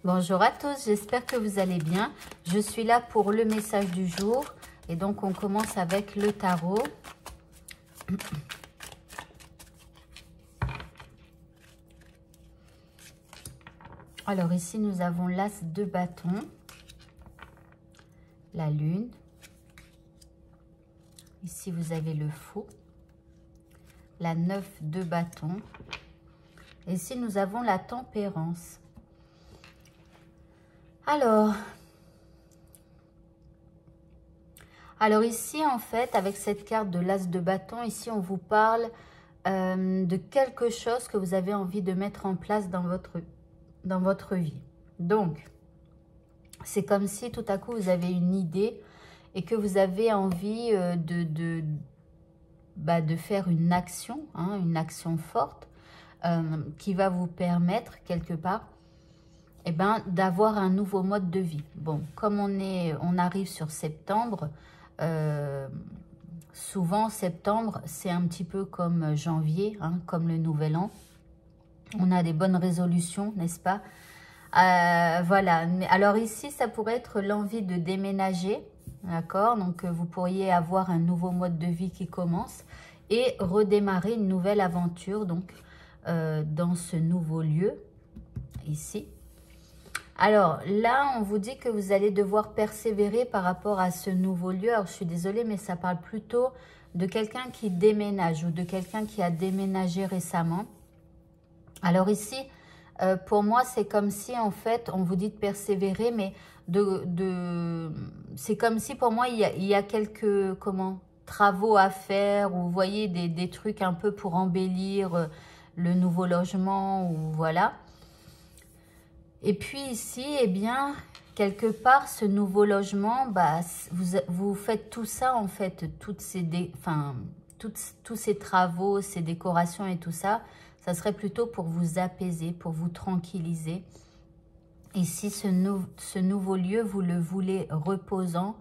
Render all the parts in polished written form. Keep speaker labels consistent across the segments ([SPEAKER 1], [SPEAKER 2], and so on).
[SPEAKER 1] Bonjour à tous, j'espère que vous allez bien. Je suis là pour le message du jour. Et donc, on commence avec le tarot. Alors, ici, nous avons l'As de bâton, la Lune. Ici, vous avez le Fou, la 9 de bâton. Et ici, nous avons la Tempérance. Alors ici, en fait, avec cette carte de l'As de bâton, ici, on vous parle de quelque chose que vous avez envie de mettre en place dans votre vie. Donc, c'est comme si tout à coup, vous avez une idée et que vous avez envie de faire une action forte qui va vous permettre, quelque part, d'avoir un nouveau mode de vie. Bon, comme on arrive sur septembre, souvent septembre, c'est un petit peu comme janvier, comme le nouvel an. On a des bonnes résolutions, n'est-ce pas? Voilà. Alors ici, ça pourrait être l'envie de déménager, d'accord? Donc, vous pourriez avoir un nouveau mode de vie qui commence et redémarrer une nouvelle aventure, donc, dans ce nouveau lieu, ici. Alors là, on vous dit que vous allez devoir persévérer par rapport à ce nouveau lieu. Alors, je suis désolée, mais ça parle plutôt de quelqu'un qui déménage ou de quelqu'un qui a déménagé récemment. Alors ici, pour moi, c'est comme si, en fait, on vous dit de persévérer, mais c'est comme si, pour moi, il y a quelques travaux à faire, ou vous voyez, des trucs un peu pour embellir le nouveau logement, ou voilà. Et puis ici, eh bien, quelque part, ce nouveau logement, vous faites tout ça, en fait, tous ces travaux, ces décorations et tout ça, ça serait plutôt pour vous apaiser, pour vous tranquilliser. Ici, ce nouveau lieu, vous le voulez reposant,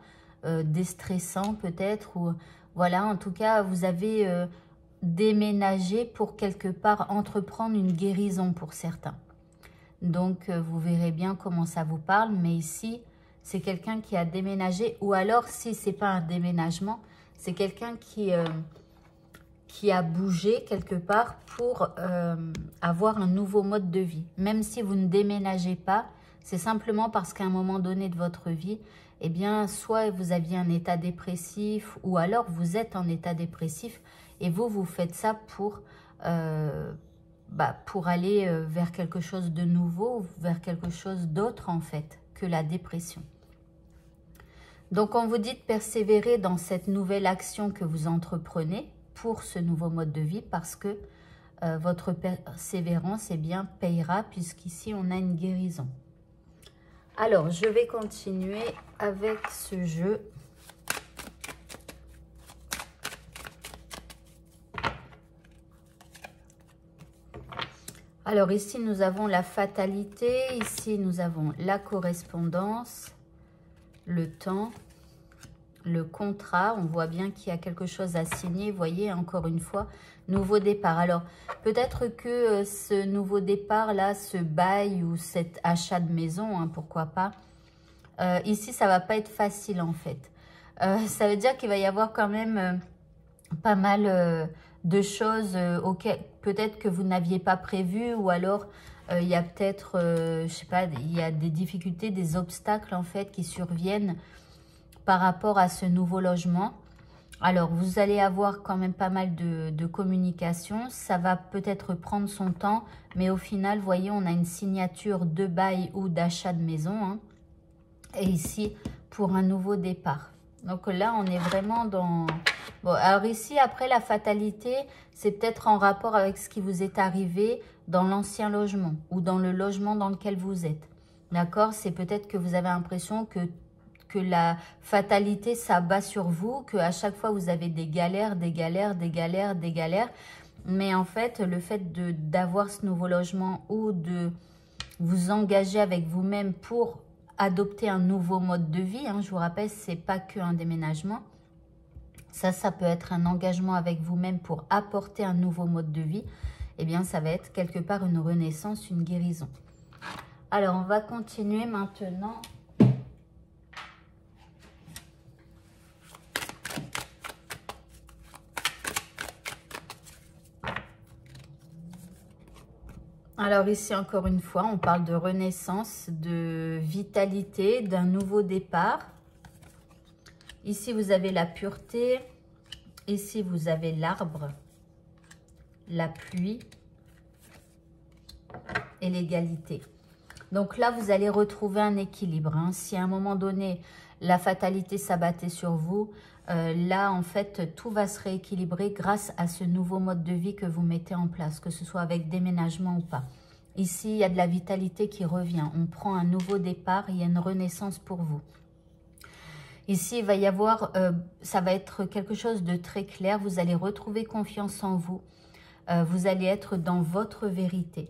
[SPEAKER 1] déstressant peut-être, ou voilà, en tout cas, vous avez déménagé pour quelque part entreprendre une guérison pour certains. Donc, vous verrez bien comment ça vous parle. Mais ici, c'est quelqu'un qui a déménagé. Ou alors, si ce n'est pas un déménagement, c'est quelqu'un qui a bougé quelque part pour avoir un nouveau mode de vie. Même si vous ne déménagez pas, c'est simplement parce qu'à un moment donné de votre vie, eh bien, soit vous aviez un état dépressif, ou alors vous êtes en état dépressif et vous faites ça pour aller vers quelque chose de nouveau, vers quelque chose d'autre en fait que la dépression. Donc on vous dit de persévérer dans cette nouvelle action que vous entreprenez pour ce nouveau mode de vie, parce que votre persévérance payera, puisqu'ici on a une guérison. Alors je vais continuer avec ce jeu. Alors ici, nous avons la fatalité, ici nous avons la correspondance, le temps, le contrat. On voit bien qu'il y a quelque chose à signer, vous voyez, encore une fois, nouveau départ. Alors, peut-être que ce nouveau départ-là, ce bail ou cet achat de maison, pourquoi pas, ici, ça va pas être facile en fait. Ça veut dire qu'il va y avoir quand même pas mal de choses auxquelles peut-être que vous n'aviez pas prévu, ou alors il y a peut-être, je sais pas, il y a des difficultés, des obstacles en fait qui surviennent par rapport à ce nouveau logement. Alors vous allez avoir quand même pas mal de communication, ça va peut-être prendre son temps, mais au final, vous voyez, on a une signature de bail ou d'achat de maison, et ici pour un nouveau départ. Donc là, on est vraiment dans... Bon, alors ici, après la fatalité, c'est peut-être en rapport avec ce qui vous est arrivé dans l'ancien logement ou dans le logement dans lequel vous êtes. D'accord? C'est peut-être que vous avez l'impression que la fatalité s'abat sur vous, qu'à chaque fois, vous avez des galères, des galères, des galères, des galères. Mais en fait, le fait d'avoir ce nouveau logement ou de vous engager avec vous-même pour adopter un nouveau mode de vie, je vous rappelle, ce n'est pas qu'un déménagement. Ça peut être un engagement avec vous-même pour apporter un nouveau mode de vie. Eh bien, ça va être quelque part une renaissance, une guérison. Alors, on va continuer maintenant. Alors ici, encore une fois, on parle de renaissance, de vitalité, d'un nouveau départ. Ici, vous avez la pureté. Ici, vous avez l'arbre, la pluie et l'égalité. Donc là, vous allez retrouver un équilibre. Hein. Si à un moment donné, la fatalité s'abattait sur vous, là, en fait, tout va se rééquilibrer grâce à ce nouveau mode de vie que vous mettez en place, que ce soit avec déménagement ou pas. Ici, il y a de la vitalité qui revient. On prend un nouveau départ, il y a une renaissance pour vous. Ici, il va y avoir, ça va être quelque chose de très clair. Vous allez retrouver confiance en vous. Vous allez être dans votre vérité.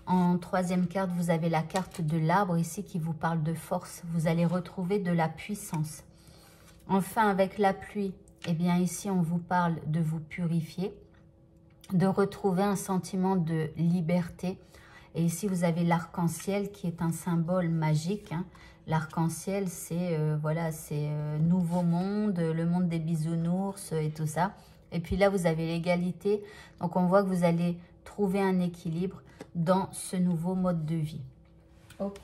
[SPEAKER 1] En troisième carte, vous avez la carte de l'arbre ici qui vous parle de force. Vous allez retrouver de la puissance. Enfin, avec la pluie, eh bien ici, on vous parle de vous purifier, de retrouver un sentiment de liberté. Et ici, vous avez l'arc-en-ciel qui est un symbole magique. Hein. L'arc-en-ciel, c'est voilà, c'est nouveau monde, le monde des bisounours et tout ça. Et puis là, vous avez l'égalité. Donc, on voit que vous allez trouver un équilibre dans ce nouveau mode de vie. Ok.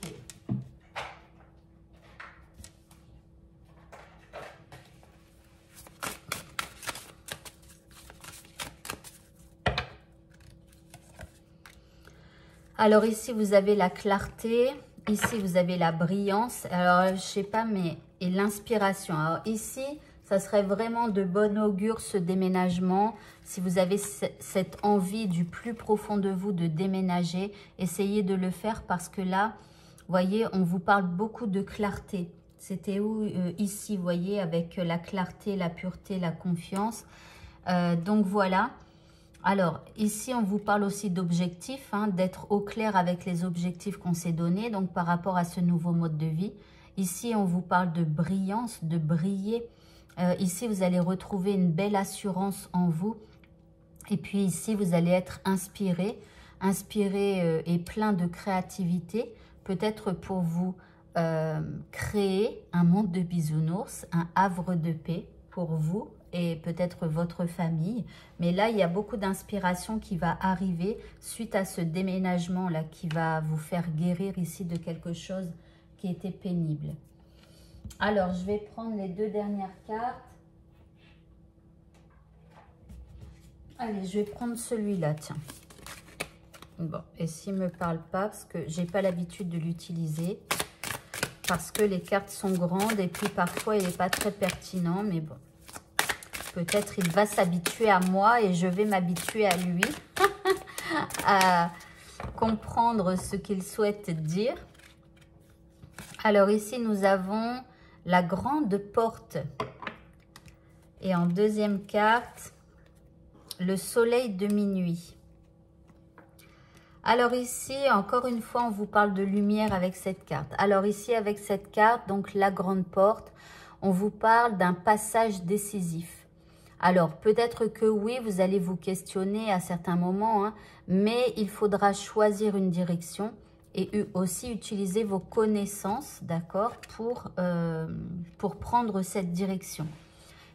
[SPEAKER 1] Alors ici, vous avez la clarté. Ici, vous avez la brillance. Alors, je sais pas, mais... Et l'inspiration. Alors ici, ça serait vraiment de bon augure ce déménagement. Si vous avez cette envie du plus profond de vous de déménager, essayez de le faire parce que là, vous voyez, on vous parle beaucoup de clarté. C'était où ici, vous voyez, avec la clarté, la pureté, la confiance. Donc voilà. Alors, ici, on vous parle aussi d'objectifs, hein, d'être au clair avec les objectifs qu'on s'est donnés, donc par rapport à ce nouveau mode de vie. Ici, on vous parle de brillance, de briller. Ici, vous allez retrouver une belle assurance en vous. Et puis ici, vous allez être inspiré et plein de créativité, peut-être pour vous créer un monde de bisounours, un havre de paix pour vous et peut-être votre famille. Mais là, il y a beaucoup d'inspiration qui va arriver suite à ce déménagement-là qui va vous faire guérir ici de quelque chose qui était pénible. Alors, je vais prendre les deux dernières cartes. Allez, je vais prendre celui-là, tiens. Bon, et s'il ne me parle pas, parce que j'ai pas l'habitude de l'utiliser, parce que les cartes sont grandes et puis parfois il n'est pas très pertinent, mais bon. Peut-être il va s'habituer à moi et je vais m'habituer à lui, à comprendre ce qu'il souhaite dire. Alors ici, nous avons la grande porte. Et en deuxième carte, le soleil de minuit. Alors ici, encore une fois, on vous parle de lumière avec cette carte. Alors ici, avec cette carte, donc la grande porte, on vous parle d'un passage décisif. Alors, peut-être que oui, vous allez vous questionner à certains moments, hein, mais il faudra choisir une direction et aussi utiliser vos connaissances, d'accord, pour prendre cette direction.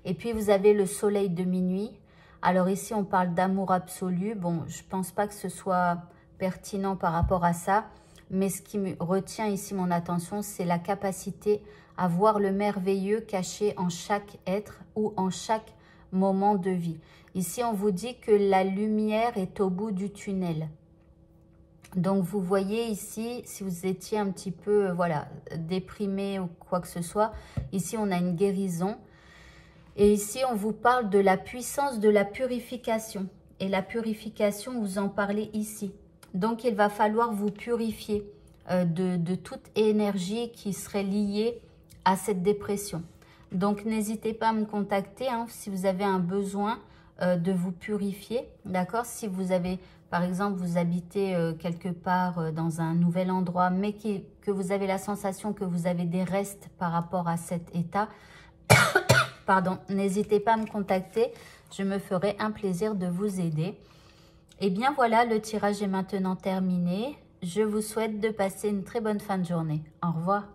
[SPEAKER 1] Et puis, vous avez le soleil de minuit. Alors ici, on parle d'amour absolu. Bon, je ne pense pas que ce soit pertinent par rapport à ça, mais ce qui me retient ici mon attention, c'est la capacité à voir le merveilleux caché en chaque être ou en chaque moment de vie. Ici, on vous dit que la lumière est au bout du tunnel. Donc, vous voyez ici, si vous étiez un petit peu, voilà, déprimé ou quoi que ce soit, ici, on a une guérison. Et ici, on vous parle de la puissance de la purification. Et la purification, vous en parlez ici. Donc, il va falloir vous purifier de toute énergie qui serait liée à cette dépression. Donc, n'hésitez pas à me contacter hein, si vous avez un besoin de vous purifier, d'accord? Si vous avez, par exemple, vous habitez quelque part dans un nouvel endroit, mais que vous avez la sensation que vous avez des restes par rapport à cet état, pardon, n'hésitez pas à me contacter, je me ferai un plaisir de vous aider. Et bien voilà, le tirage est maintenant terminé. je vous souhaite de passer une très bonne fin de journée. Au revoir.